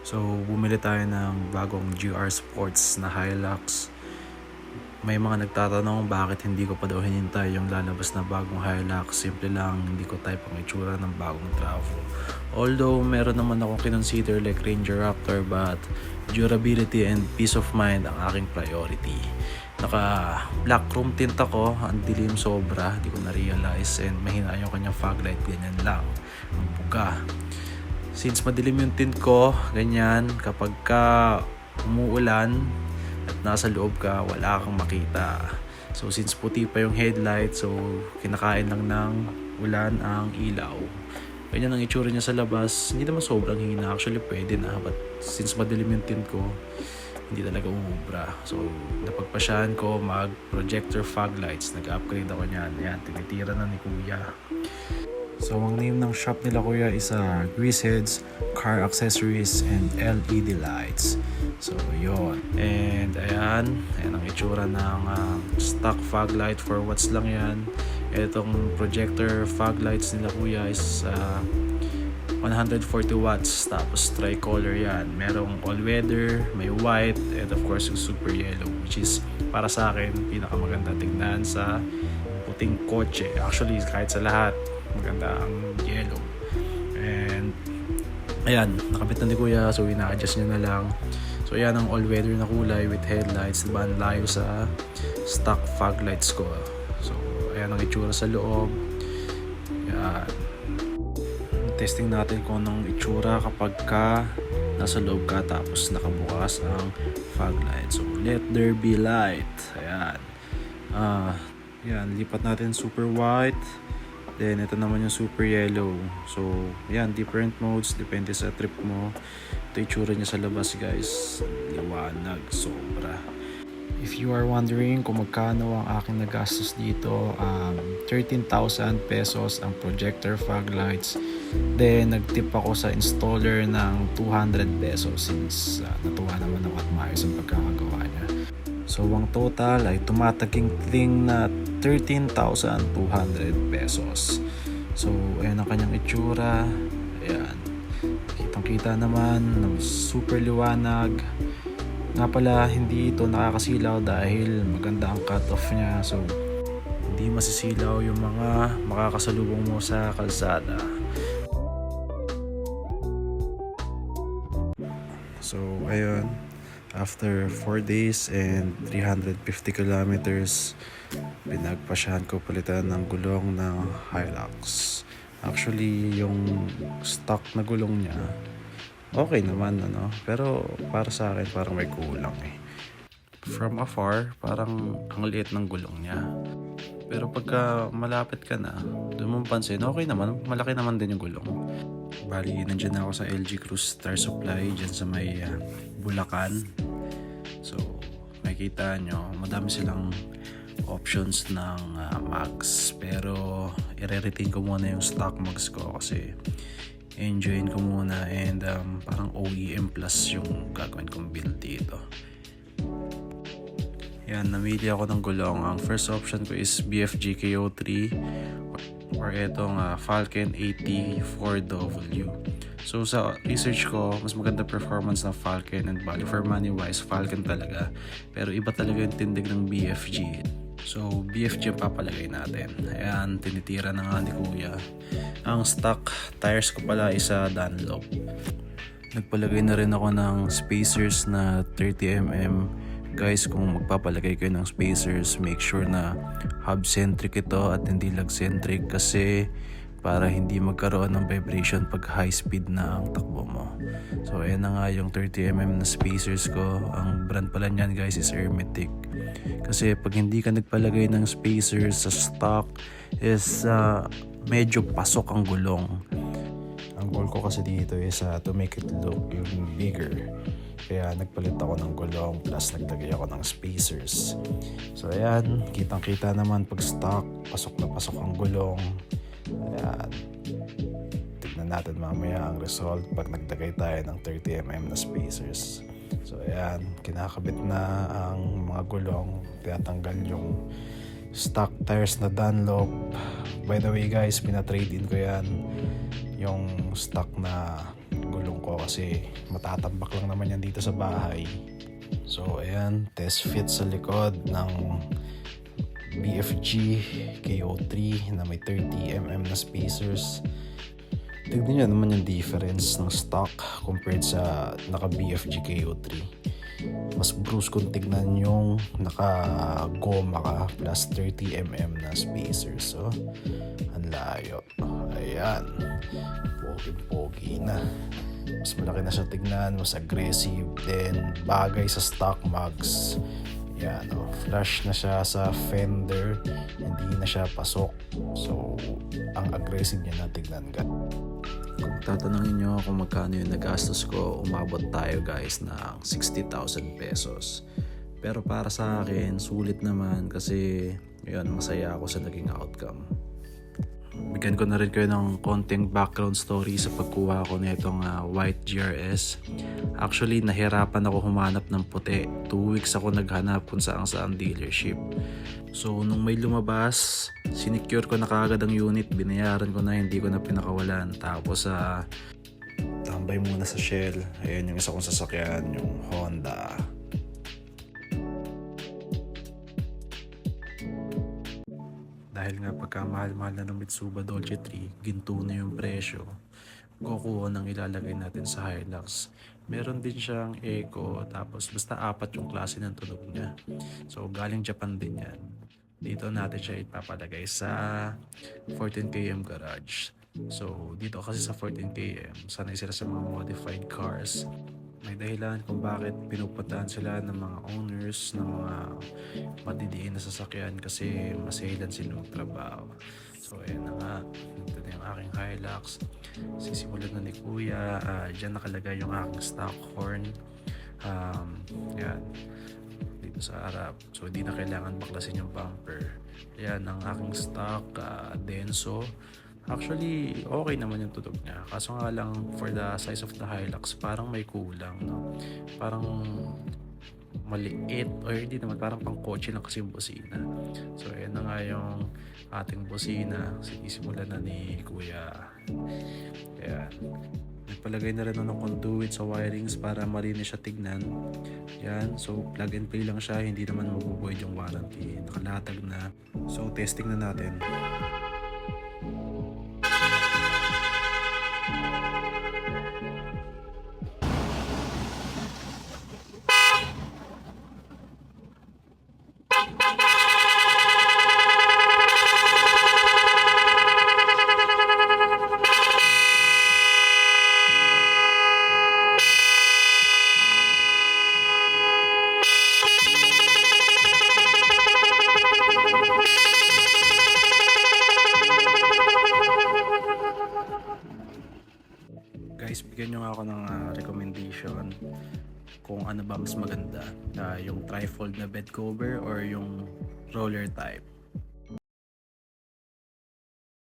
So, bumili tayo ng bagong GR Sports na Hilux. May mga nagtatanong bakit hindi ko pa daw hinintay yung lalabas na bagong Hilux. Simple lang, hindi ko type ang itsura ng bagong Travo. Although, meron naman akong kinonsider like Ranger Raptor, but durability and peace of mind ang aking priority. Naka black chrome tint ako, ang dilim sobra, di ko na-realize, and mahina yung kanyang fog light, ganyan lang, ang buga. Since madilim yung tint ko, ganyan, kapag ka umuulan at nasa loob ka, wala kang makita. So since puti pa yung headlight, so kinakain lang ng ulan ang ilaw. Ganyan ang itsura niya sa labas. Hindi naman sobrang hina, actually pwede na, but since madilim yung tint ko, hindi talaga umubra. So napagpasyahan ko mag projector fog lights. Nag-upgrade ako niyan. Yan, tinitira na ni kuya. So, ang name ng shop nila kuya is Greaseheads Car Accessories and LED Lights. So, yun. And ayan ang itsura ng stock fog light for watts lang yan. Itong projector fog lights nila kuya is 140 watts. Tapos tricolor yan. Merong all-weather, may white, and of course yung super yellow, which is para sa akin pinakamaganda tingnan sa puting kotse. Actually, kahit sa lahat, maganda ang yellow. And ayan, nakabit na ni kuya, so ina-adjust niya na lang. So ayan ang all-weather na kulay with headlights, diba ang layo sa stock fog lights ko. So ayan ang itsura sa loob. Ayan, testing natin kung anong itsura kapag ka nasa loob ka tapos nakabukas ang fog light. So let there be light. Ayan, ayan, lipat natin super white. Then, ito naman yung super yellow. So, yan, different modes. Depende sa trip mo. Ito yung tsura niya sa labas, guys. Liwanag, sobra. If you are wondering kung magkano ang aking nagastos dito, 13,000 pesos ang projector fog lights. Then, nagtip ako sa installer ng 200 pesos since natuwa naman ako at maayos ang pagkakagawa niya. So, ang total ay tumataging na 13,200 pesos. So, ayan ang kanyang itsura. Ayan. Kitang-kita naman, super liwanag. Nga pala, hindi ito nakakasilaw dahil maganda ang cutoff niya. So, hindi masisilaw yung mga makakasalubong mo sa kalsada. So, ayun. After 4 days and 350 kilometers, pinagpasyahan ko palitan ng gulong ng Hilux. Actually, yung stock na gulong niya, okay naman, ano? Pero para sa akin, parang may kulang eh. From afar, parang ang liit ng gulong niya. Pero pagka malapit ka na, doon mo pansin, okay naman, malaki naman din yung gulong. Bali, nandiyan ako sa LG Cruise Star Supply, dyan sa may Bulacan. So, makikita nyo, madami silang options ng mags. Pero, i-retain ko muna yung stock mags ko kasi enjoyin ko muna and parang OEM plus yung gagawin kong build dito. Yan, namili ako ng gulong. Ang first option ko is BFG KO3 or itong Falcon 84W. So sa research ko, mas maganda performance ng Falcon and value for money wise, Falcon talaga. Pero iba talaga yung tindig ng BFG. So BFG ang papalagay natin. Ayan, tinitira na nga ni kuya. Ang stock tires ko pala is Dunlop. Nagpalagay na rin ako ng spacers na 30mm. Guys, kung magpapalagay kayo ng spacers, make sure na hub-centric ito at hindi lag-centric kasi para hindi magkaroon ng vibration pag high speed na ang takbo mo. So ayan na nga yung 30mm na spacers ko. Ang brand pala niyan guys is Hermetic. Kasi pag hindi ka nagpalagay ng spacers sa stock is medyo pasok ang gulong. Ang goal ko kasi dito is to make it look yung bigger. Kaya nagpalit ako ng gulong plus naglagay ako ng spacers. So ayan, kitang-kita naman pag stock, pasok na pasok ang gulong. Ayan. Tignan natin mamaya ang result pag nagdagay tayo ng 30mm na spacers. So ayan, kinakabit na ang mga gulong, tinatanggal yung stock tires na Dunlop. By the way guys, pina-trade in ko yan, yung stock na gulong ko ako kasi matatambak lang naman yan dito sa bahay. So ayan, test fit sa likod ng BFG KO3 na may 30mm na spacers. Tignan nyo naman yung difference ng stock compared sa naka BFG KO3. Mas brusque kung tignan yung naka goma ka plus 30mm na spacers. So ang layo. Ayan, pogi na. Mas malaki na siya tignan, mas aggressive din, bagay sa stock mags. Yan, flash na siya sa fender, hindi na siya pasok. So ang aggressive niya na tignan ka. Kung tatanungin nyo kung magkano yung nagastos ko, umabot tayo guys ng 60,000 pesos. Pero para sa akin, sulit naman kasi yun, masaya ako sa naging outcome. Bigyan ko na rin kayo ng konting background story sa pagkuha ko na itong white GRS. Actually, nahirapan ako humanap ng puti. 2 weeks ako naghanap kung saan dealership. So, nung may lumabas, sinecure ko na kaagad ang unit. Binayaran ko na, hindi ko na pinakawalan. Tapos, tambay muna sa Shell. Ayan yung isa kong sasakyan, yung Honda. Dahil nga pagkamahal-mahal na ng Mitsuba Dolce 3, ginto na yung presyo, kukuha ng ilalagay natin sa Hilux. Meron din siyang Eco, tapos basta 4 yung klase ng tunog niya. So galing Japan din yan. Dito natin siya ipapalagay sa 14km garage. So dito kasi sa 14km, sanay sila sa mga modified cars. May dahilan kung bakit pinupuntahan sila ng mga owners ng mga madidiin na sasakyan kasi maselan sila magtrabaho. So ayan na nga, ito na yung aking Hilux. Sisimulan na ni Kuya. Diyan nakalagay yung aking stock horn. Yan, dito sa harap. So hindi na kailangan baklasin yung bumper. Ayan ang aking stock Denso. Actually, okay naman yung tunog niya. Kaso nga lang, for the size of the Hilux, parang may kulang, no? Parang maliit, or hindi naman, parang pang kotse lang kasi yung busina. So, ayan na nga yung ating busina. Sinisimulan na ni Kuya. Ayan. Nagpalagay na rin ng conduit sa wirings para malinis siya tignan. Yan. So, plug and play lang siya. Hindi naman mabubuoy yung warranty. Nakalatag na. So, testing na natin. Guys, bigyan nyo nga ako ng recommendation kung ano ba mas maganda, yung trifold na bed cover or yung roller type.